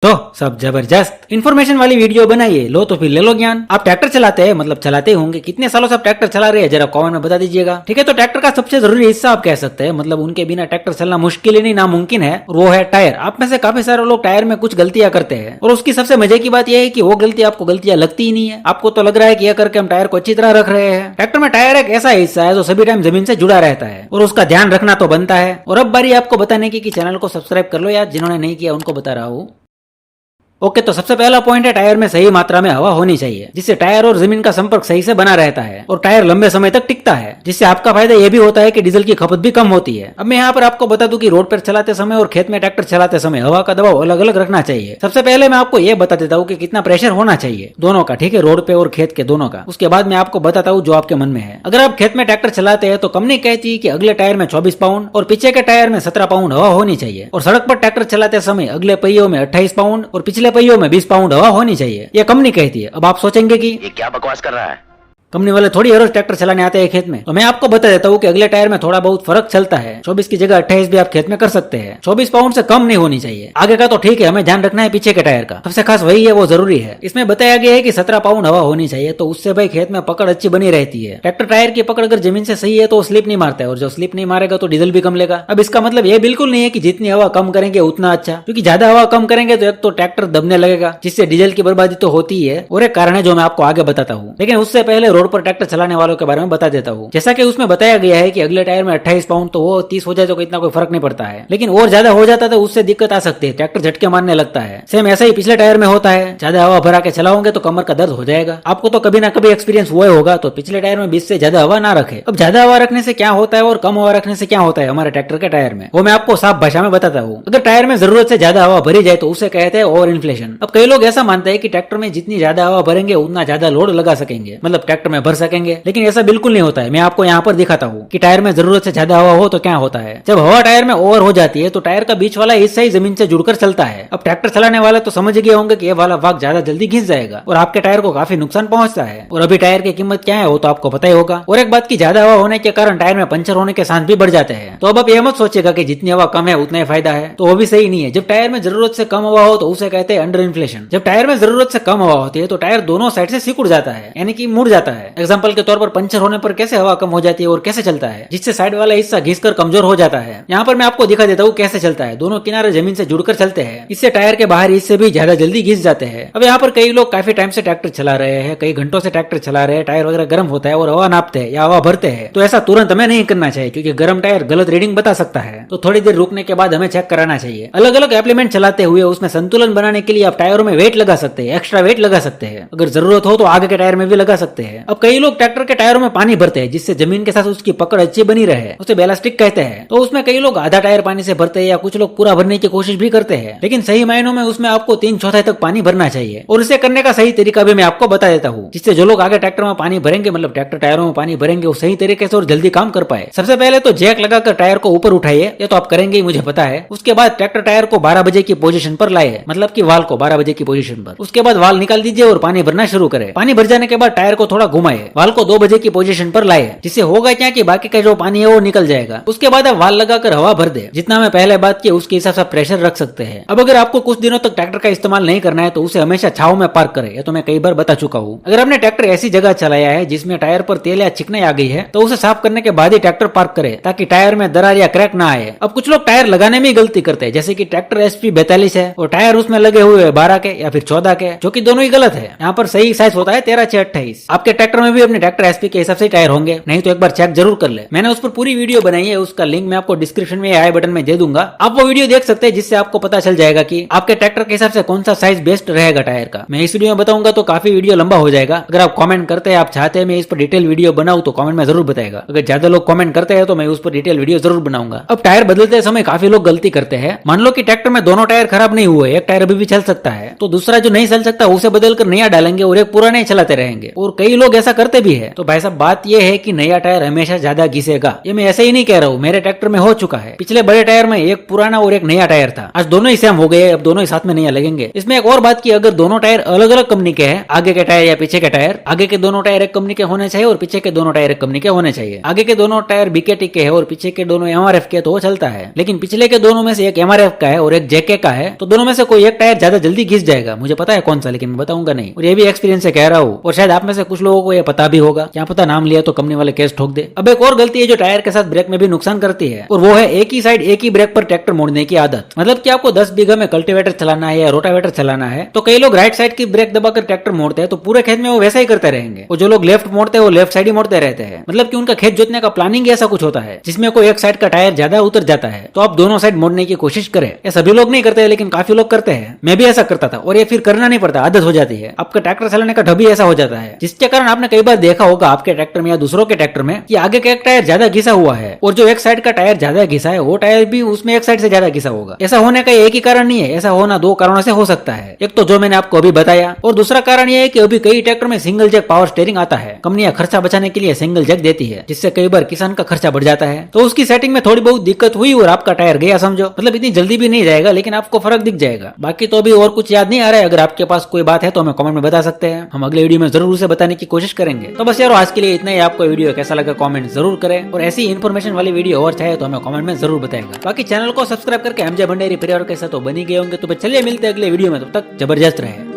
तो सब जबरदस्त इन्फॉर्मेशन वाली वीडियो बनाइए, लो तो फिर ले लो ज्ञान। आप ट्रैक्टर चलाते हैं, मतलब चलाते ही होंगे, कितने सालों से आप ट्रैक्टर चला रहे हैं जरा कमेंट में बता दीजिएगा। ठीक है, तो ट्रैक्टर का सबसे जरूरी हिस्सा आप कह सकते हैं, मतलब उनके बिना ट्रैक्टर चलना मुश्किल ही नहीं नामुमकिन है, और वो है टायर। आप में से काफी सारे लोग टायर में कुछ गलतियां करते हैं, और उसकी सबसे मजे की बात यह है कि वो गलती आपको गलतियां लगती ही नहीं है। आपको तो लग रहा है कि यह करके हम टायर को अच्छी तरह रख रहे हैं। ट्रैक्टर में टायर एक ऐसा हिस्सा है जो सभी टाइम जमीन से जुड़ा रहता है, और उसका ध्यान रखना तो बनता है। और अब बारी आपको बताने की कि चैनल को सब्सक्राइब कर लो यार, जिन्होंने नहीं किया उनको बता रहा हूँ। ओके, तो सबसे पहला पॉइंट है टायर में सही मात्रा में हवा होनी चाहिए, जिससे टायर और जमीन का संपर्क सही से बना रहता है और टायर लंबे समय तक टिकता है, जिससे आपका फायदा यह भी होता है कि डीजल की खपत भी कम होती है। अब मैं यहाँ पर आपको बता दूं कि रोड पर चलाते समय और खेत में ट्रैक्टर चलाते समय हवा का दबाव अलग अलग रखना चाहिए। सबसे पहले मैं आपको यह बता देता हूँ कि कितना प्रेशर होना चाहिए दोनों का, ठीक है, रोड पे और खेत के दोनों का। उसके बाद मैं आपको बताता हूँ जो आपके मन में है। अगर आप खेत में ट्रैक्टर चलाते हैं तो कंपनी कहती है कि अगले टायर में 24 पाउंड और पीछे के टायर में 17 पाउंड हवा होनी चाहिए, और सड़क पर ट्रैक्टर चलाते समय अगले पहियों में 28 पाउंड और पिछले पहियों में 20 पाउंड हवा होनी चाहिए, यह कंपनी कहती है। अब आप सोचेंगे कि ये क्या बकवास कर रहा है, कंपनी वाले थोड़ी हर रोज ट्रैक्टर चलाने आते हैं खेत में। तो मैं आपको बता देता हूँ कि अगले टायर में थोड़ा बहुत फर्क चलता है, 24 की जगह 28 भी आप खेत में कर सकते हैं। 24 पाउंड से कम नहीं होनी चाहिए। आगे का तो ठीक है, हमें ध्यान रखना है पीछे के टायर का, सबसे खास वही है, वो जरूरी है। इसमें बताया गया है कि 17 पाउंड हवा होनी चाहिए, तो उससे भाई खेत में पकड़ अच्छी बनी रहती है। ट्रैक्टर टायर की पकड़ अगर जमीन से सही है तो वो स्लिप नहीं मारता है, और जो स्लिप नहीं मारेगा तो डीजल भी कम लेगा। अब इसका मतलब ये बिल्कुल नहीं है कि जितनी हवा कम करेंगे उतना अच्छा, क्योंकि ज्यादा हवा कम करेंगे तो एक तो ट्रैक्टर दबने लगेगा, जिससे डीजल की बर्बादी तो होती ही है, और एक कारण है जो मैं आपको आगे बताता हूँ। लेकिन उससे पहले रोड पर ट्रैक्टर चलाने वालों के बारे में बता देता हूँ। जैसा कि उसमें बताया गया है कि अगले टायर में 28 पाउंड, तो वो 30 हो जाए तो इतना कोई फर्क नहीं पड़ता है, लेकिन और ज्यादा हो जाता तो उससे दिक्कत आ सकती है, ट्रैक्टर झटके मारने लगता है। सेम ऐसा ही पिछले टायर में होता है, ज्यादा हवा भरा के चलाओगे तो कमर का दर्द हो जाएगा। आपको तो कभी ना कभी एक्सपीरियंस हुआ होगा, तो पिछले टायर में 20 से ज्यादा हवा ना रखे। अब ज्यादा हवा रखने से क्या होता है और कम हवा रखने से क्या होता है हमारे ट्रैक्टर के टायर में, वो मैं आपको साफ भाषा में बताता हूँ। अगर टायर में जरूरत से ज्यादा हवा भरी जाए तो उसे कहते हैं ओवर इन्फ्लेशन। अब कई लोग ऐसा मानते हैं कि ट्रैक्टर में जितनी ज्यादा हवा भरेंगे उतना ज्यादा लोड लगा सकेंगे, मतलब ट्रैक्टर में भर सकेंगे, लेकिन ऐसा बिल्कुल नहीं होता है। मैं आपको यहाँ पर दिखाता हूँ कि टायर में जरूरत से ज्यादा हवा हो तो क्या होता है। जब हवा टायर में ओवर हो जाती है तो टायर का बीच वाला हिस्सा ही जमीन से जुड़कर चलता है। अब ट्रैक्टर चलाने वाले तो समझ गए होंगे कि ये वाला भाग ज्यादा जल्दी घिस जाएगा और आपके टायर को काफी नुकसान पहुंचता है। और अभी टायर की कीमत क्या है वो तो आपको पता ही होगा। और एक बात की, ज्यादा हवा होने के कारण टायर में पंचर होने के चांस भी बढ़ जाते हैं। तो अब आप ये मत सोचेगा कि जितनी हवा कम है उतना ही फायदा है, तो वो भी सही नहीं है। जब टायर में जरूरत से कम हवा हो तो उसे कहते हैं अंडर इन्फ्लेशन। जब टायर में जरूरत से कम हवा होती है तो टायर दोनों साइड से सिकुड़ जाता है, यानी कि मुड़ जाता है। एग्जाम्पल के तौर पर पंचर होने पर कैसे हवा कम हो जाती है और कैसे चलता है, जिससे साइड वाला हिस्सा घिसकर कमजोर हो जाता है। यहाँ पर मैं आपको दिखा देता हूँ कैसे चलता है। दोनों किनारे जमीन से जुड़कर चलते हैं, इससे टायर के बाहरी हिस्से भी ज्यादा जल्दी घिस जाते हैं। अब यहाँ पर कई लोग काफी टाइम से ट्रैक्टर चला रहे हैं, कई घंटों से ट्रैक्टर चला रहे हैं, टायर वगैरह गर्म होता है और हवा नापते हैं या हवा भरते हैं, तो ऐसा तुरंत हमें नहीं करना चाहिए, क्योंकि गर्म टायर गलत रीडिंग बता सकता है। तो थोड़ी देर रुकने के बाद हमें चेक कराना चाहिए। अलग अलग एप्लीमेंट चलाते हुए उसमें संतुलन बनाने के लिए आप टायरों में वेट लगा सकते हैं, एक्स्ट्रा वेट लगा सकते हैं। अगर जरूरत हो तो आगे के टायर में भी लगा सकते हैं। अब कई लोग ट्रैक्टर के टायरों में पानी भरते हैं, जिससे जमीन के साथ उसकी पकड़ अच्छी बनी रहे, उसे बैलास्टिक कहते हैं। तो उसमें कई लोग आधा टायर पानी से भरते हैं या कुछ लोग पूरा भरने की कोशिश भी करते हैं, लेकिन सही मायनों में उसमें आपको 3/4 तक पानी भरना चाहिए। और इसे करने का सही तरीका भी मैं आपको बता देता हूँ, जिससे जो लोग आगे ट्रैक्टर में पानी भरेंगे, मतलब ट्रैक्टर टायरों में पानी भरेंगे, वो सही तरीके से और जल्दी काम कर पाए। सबसे पहले तो जैक लगाकर टायर को ऊपर उठाइए, ये तो आप करेंगे ही मुझे पता है। उसके बाद ट्रैक्टर टायर को 12 बजे की पोजीशन पर लाए, मतलब कि वाल को 12 बजे की पोजीशन पर। उसके बाद वाल निकाल दीजिए और पानी भरना शुरू करें। पानी भर जाने के बाद टायर को थोड़ा घुमाए, वाल को 2 बजे की पोजीशन पर लाए, जिससे होगा क्या कि बाकी का जो पानी है वो निकल जाएगा। उसके बाद आप वाल लगाकर हवा भर दे, जितना मैं पहले बात की उसके हिसाब से प्रेशर रख सकते हैं। अब अगर आपको कुछ दिनों तक ट्रैक्टर का इस्तेमाल नहीं करना है तो उसे हमेशा छाव में पार्क करें, ये तो मैं कई बार बता चुका हूँ। अगर आपने ट्रैक्टर ऐसी जगह चलाया है जिसमें टायर पर तेल या चिकनाई आ गई है तो उसे साफ करने के बाद ही ट्रैक्टर पार्क करें, ताकि टायर में दरार या क्रैक ना आए। अब कुछ लोग टायर लगाने में गलती करते हैं, जैसे कि ट्रैक्टर SP 42 है और टायर उसमें लगे हुए 12 के या फिर 14 के, जो कि दोनों ही गलत है। यहाँ पर सही साइज होता है 13/6/28। आपके ट्रैक्टर में भी अपने ट्रैक्टर SP के हिसाब से टायर होंगे, नहीं तो एक बार चेक जरूर कर ले। मैंने उस पर पूरी वीडियो बनाई है, उसका लिंक मैं आपको डिस्क्रिप्शन में आई बटन में दे दूंगा। आप वो वीडियो देख सकते हैं, जिससे आपको पता चल जाएगा कि आपके ट्रैक्टर के हिसाब से कौन सा साइज बेस्ट रहेगा टायर का। मैं इस वीडियो में बताऊंगा तो काफी वीडियो लंबा हो जाएगा। अगर आप कमेंट करते हैं, आप चाहते हैं मैं इस पर डिटेल वीडियो बनाऊं, तो कमेंट में जरूर बताएगा। अगर ज्यादा लोग कमेंट करते हैं तो मैं उस पर डिटेल वीडियो जरूर बनाऊंगा। अब टायर बदलते समय काफी लोग गलती करते हैं। मान लो कि ट्रैक्टर में दोनों टायर खराब नहीं हुए, एक टायर अभी भी चल सकता है, तो दूसरा जो नहीं चल सकता उसे बदल कर नया डालेंगे और एक पुराना ही चलाते रहेंगे। और कई लोग लोग ऐसा करते भी है। तो भाई साहब बात ये है कि नया टायर हमेशा ज्यादा घिसेगा, ये मैं ऐसे ही नहीं कह रहा हूँ, मेरे ट्रैक्टर में हो चुका है। पिछले बड़े टायर में एक पुराना और एक नया टायर था, आज दोनों ही सेम हो गए, अब दोनों ही साथ में नया लगेंगे। इसमें एक और बात की, अगर दोनों टायर अलग अलग कंपनी के हैं, आगे के टायर या पीछे के टायर, आगे के दोनों टायर एक कंपनी के होने चाहिए और पीछे के दोनों टायर एक कंपनी के होने चाहिए। आगे के दोनों टायर बीकेटी के है और पीछे के दोनों एमआरएफ के, तो वो चलता है। लेकिन पिछले के दोनों में से एक एमआरएफ का है और एक जेके का है, तो दोनों में से कोई एक टायर ज्यादा जल्दी घिस जाएगा। मुझे पता है कौन सा, लेकिन मैं बताऊंगा नहीं, और ये भी एक्सपीरियंस से कह रहा हूँ। और शायद आप में से कुछ लोगों को ये पता भी होगा, क्या पता नाम लिया तो कंपनी वाले केस ठोक दे। अब एक और गलती है जो टायर के साथ ब्रेक में भी नुकसान करती है, और वो है एक ही साइड एक ही ब्रेक पर ट्रैक्टर मोड़ने की आदत। मतलब कि आपको 10 बीघा में कल्टीवेटर चलाना है या रोटावेटर चलाना है, तो कई लोग राइट साइड की ब्रेक दबाकर ट्रैक्टर मोड़ते हैं, तो पूरे खेत में वो वैसा ही करते रहेंगे। और जो लोग लेफ्ट मोड़ते हैं वो लेफ्ट साइड ही मोड़ते रहते हैं। मतलब कि उनका खेत जोतने का प्लानिंग ऐसा कुछ होता है जिसमें कोई एक साइड का टायर ज्यादा उतर जाता है, तो आप दोनों साइड मोड़ने की कोशिश करें। ये सभी लोग नहीं करते, लेकिन काफी लोग करते हैं। मैं भी ऐसा करता था, और ये फिर करना नहीं पड़ता, आदत हो जाती है। आपका ट्रैक्टर चलाने का ढबी ऐसा हो जाता है, जिसके कारण आपने कई बार देखा होगा आपके ट्रैक्टर में या दूसरों के ट्रैक्टर में कि आगे का एक टायर ज्यादा घिसा हुआ है, और जो एक साइड का टायर ज्यादा घिसा है वो टायर भी उसमें एक साइड से ज्यादा घिसा होगा। ऐसा होने का एक ही कारण नहीं है, ऐसा होना दो कारणों से हो सकता है। एक तो जो मैंने आपको अभी बताया, और दूसरा कारण यह है कि अभी कई ट्रैक्टर में सिंगल जैक पावर स्टीयरिंग आता है। कंपनियां खर्चा बचाने के लिए सिंगल जैक देती है, जिससे कई बार किसान का खर्चा बढ़ जाता है। तो उसकी सेटिंग में थोड़ी बहुत दिक्कत हुई और आपका टायर गया समझो। मतलब इतनी जल्दी भी नहीं जाएगा, लेकिन आपको फर्क दिख जाएगा। बाकी तो अभी और कुछ याद नहीं आ रहा है। अगर आपके पास कोई बात है तो हमें कमेंट में बता सकते हैं, हम अगले वीडियो में जरूर उसे बताने की कोशिश करेंगे। तो बस यार आज के लिए इतना ही। आपको वीडियो कैसा लगा कमेंट जरूर करें, और ऐसी इन्फॉर्मेशन वाली वीडियो और चाहे तो हमें कमेंट में जरूर बताएगा। बाकी चैनल को सब्सक्राइब करके एमजे भंडेरी परिवार के साथ तो बनी गए होंगे। तो चलिए मिलते हैं अगले वीडियो में, तब तक जबरदस्त रहे।